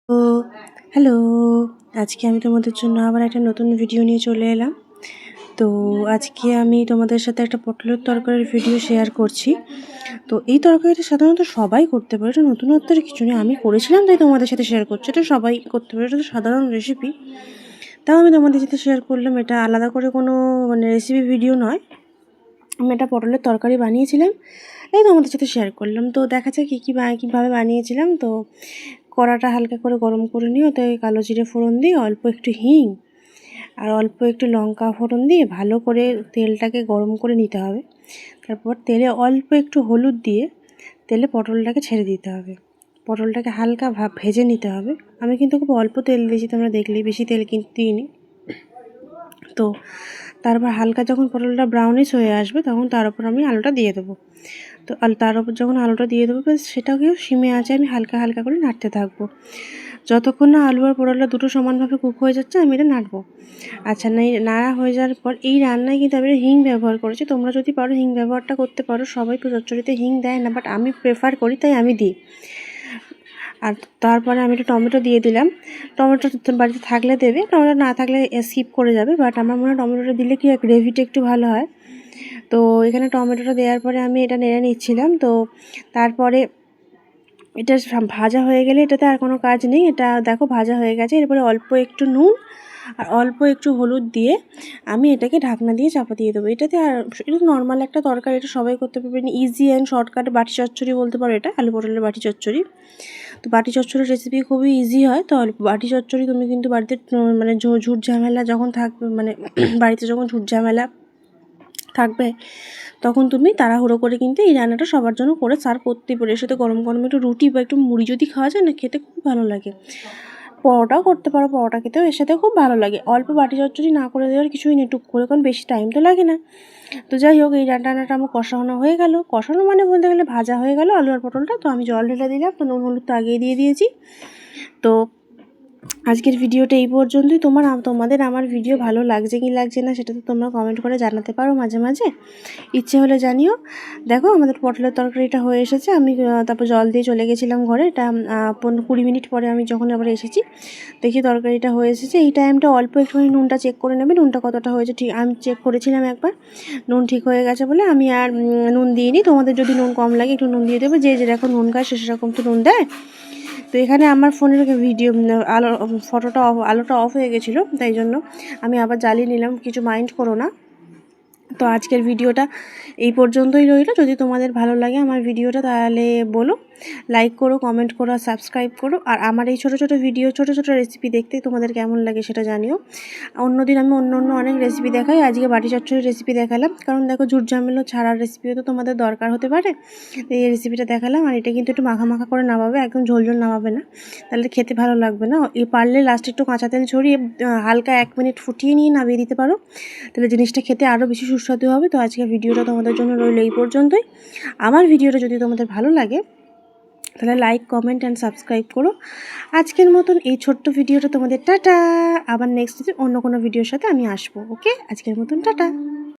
তো হ্যালো, আজকে আমি তোমাদের জন্য আবার একটা নতুন ভিডিও নিয়ে চলে এলাম। তো আজকে আমি তোমাদের সাথে একটা পটলের তরকারির ভিডিও শেয়ার করছি। তো এই তরকারিটা সাধারণত সবাই করতে পারে, এটা নতুনত্বের কিছু নেই। আমি করেছিলাম তাই তোমাদের সাথে শেয়ার করছি। এটা সবাই করতে পারে, এটা তো সাধারণ রেসিপি। তাও আমি তোমাদের সাথে শেয়ার করলাম, এটা আলাদা করে কোনো রেসিপি ভিডিও নয়। আমি একটা পটলের তরকারি বানিয়েছিলাম, এই তোমাদের সাথে শেয়ার করলাম। তো দেখা যায় কীভাবে বানিয়েছিলাম। তো কড়াটা হালকা করে গরম করে নিয়ে ওতে কালো জিরে ফোড়ন দিয়ে অল্প একটু হিং আর অল্প একটু লঙ্কা ফোড়ন দিয়ে ভালো করে তেলটাকে গরম করে নিতে হবে। তারপর তেলে অল্প একটু হলুদ দিয়ে তেলে পটলটাকে ছেড়ে দিতে হবে। পটলটাকে হালকা ভেজে নিতে হবে। আমি কিন্তু খুব অল্প তেল দিয়েছি, তোমরা দেখলেই, বেশি তেল কিন্তু দিইনি। তো তারপর হালকা যখন পটলটা ব্রাউনিশ হয়ে আসবে তখন তার উপর আমি আলুটা দিয়ে দেবো। তো তার উপর যখন আলুটা দিয়ে দেবো সেটাকেও সিমে আঁচে আমি হালকা হালকা করে নাড়তে থাকবো। যতক্ষণ না আলু আর পটলটা দুটো সমানভাবে কুক হয়ে যাচ্ছে আমি এটা নাড়বো। আচ্ছা, নাড়া হয়ে যাওয়ার পর এই রান্নায় কিন্তু আমি হিং ব্যবহার করেছি। তোমরা যদি পারো হিং ব্যবহারটা করতে পারো। সবাই তো চচ্চড়িতে হিং দেয় না, বাট আমি প্রেফার করি তাই আমি দিই। আর তারপরে আমি একটু টমেটো দিয়ে দিলাম। টমেটো বাড়িতে থাকলে দেবে, টমেটো না থাকলে স্কিপ করে যাবে। বাট আমার মনে হয় টমেটোটা দিলে কি গ্রেভিটা একটু ভালো হয়। তো এখানে টমেটোটা দেওয়ার পরে আমি এটা নেড়ে নিচ্ছিলাম। তো তারপরে এটা ভাজা হয়ে গেলে এটাতে আর কোনো কাজ নেই। এটা দেখো ভাজা হয়ে গেছে। এরপরে অল্প একটু নুন আর অল্প একটু হলুদ দিয়ে আমি এটাকে ঢাকনা দিয়ে চাপা দিয়ে দেবো। এটাতে আর এটা নর্মাল একটা তরকারি, এটা সবাই করতে পারবেন। ইজি অ্যান্ড শর্টকাট বাটি চচ্চড়ি বলতে পারো এটা, আলু পটলের বাটি চচ্চড়ি। তো বাটি চচ্চড়ির রেসিপি খুবই ইজি হয়। তো বাটি চচ্চড়ি তুমি কিন্তু বাড়িতে মানে ঝুট ঝামেলা যখন থাকবে, মানে বাড়িতে যখন ঝুট ঝামেলা থাকবে তখন তুমি তাড়াহুড়ো করে কিন্তু এই রান্নাটা সবার জন্য করে সার্ভ করতেই পারো। এর সাথে গরম গরম একটু রুটি বা একটু মুড়ি যদি খাওয়া যায় না, খেতে খুব ভালো লাগে। পরোটাও করতে পারো, পরোটা খেতেও এর সাথে খুব ভালো লাগে। অল্প বাটি চচ্চড়ি না করে দেওয়ার কিছুই নেই, টুক করে, কারণ বেশি টাইম তো লাগে না। তো যাই হোক, এই রান্নাটা আমার কষানো হয়ে গেল। কষানো মানে বলতে গেলে ভাজা হয়ে গেল আলু আর পটলটা। তো আমি জল ঢেলে দিলাম। তো নুন হলুদ তো আগেই দিয়ে দিয়েছি। তো আজকের ভিডিওটা এই পর্যন্তই। তোমাদের আমার ভিডিও ভালো লাগছে কি লাগছে না সেটা তো তোমরা কমেন্ট করে জানাতে পারো মাঝে মাঝে, ইচ্ছে হলে জানিও। দেখো আমাদের পটলের তরকারিটা হয়ে এসেছে। আমি তারপর জল দিয়ে চলে গেছিলাম ঘরে। এটা 15-20 মিনিট পরে আমি যখন আবার এসেছি দেখি তরকারিটা হয়ে এসেছে। এই টাইমটা অল্প একটুখানি নুনটা চেক করে নেবে, নুনটা কতটা হয়েছে। ঠিক আমি চেক করেছিলাম একবার, নুন ঠিক হয়ে গেছে বলে আমি আর নুন দিইনি। তোমাদের যদি নুন কম লাগে একটু নুন দিয়ে দেবে, যে যেরকম নুন খায় সে সেরকম তো নুন দেয়। তো এখানে আমার ফোনের ভিডিও আলোটা অফ হয়ে গেছিলো, তাই জন্য আমি আবার জ্বালিয়ে নিলাম। কিছু মাইন্ড করো না। তো আজকের ভিডিওটা এই পর্যন্তই রইল। যদি তোমাদের ভালো লাগে আমার ভিডিওটা তাহলে বলো, লাইক করো, কমেন্ট করো, সাবস্ক্রাইব করো। আর আমার এই ছোটো ছোটো ভিডিও, ছোটো ছোটো রেসিপি দেখতে তোমাদের কেমন লাগে সেটা জানিও। অন্যদিন আমি অন্য অনেক রেসিপি দেখাই, আজকে বাটি চচ্চড়ির রেসিপি দেখালাম। কারণ দেখো ঝুট ঝামেলা ছাড়ার রেসিপিও তো তোমাদের দরকার হতে পারে। এই রেসিপিটা দেখালাম। আর এটা কিন্তু একটু মাখা মাখা করে নামাবে, একদম ঝোল ঝোল নামাবে না, তাহলে খেতে ভালো লাগবে না। পারলে লাস্টে একটু কাঁচা তেল ছড়িয়ে হালকা 1 মিনিট ফুটিয়ে নিয়ে নামিয়ে দিতে পারো, তাহলে জিনিসটা খেতে আরও বেশি সুস্বাদু হবে। তো আজকের ভিডিওটা তোমাদের জন্য রইল এই পর্যন্তই। আমার ভিডিওটা যদি তোমাদের ভালো লাগে তাহলে লাইক, কমেন্ট অ্যান্ড সাবস্ক্রাইব করো। আজকের মতন এই ছোট্ট ভিডিওটা তোমাদের টাটা। আবার নেক্সট অন্য কোনো ভিডিওর সাথে আমি আসবো। ওকে, আজকের মতন টাটা।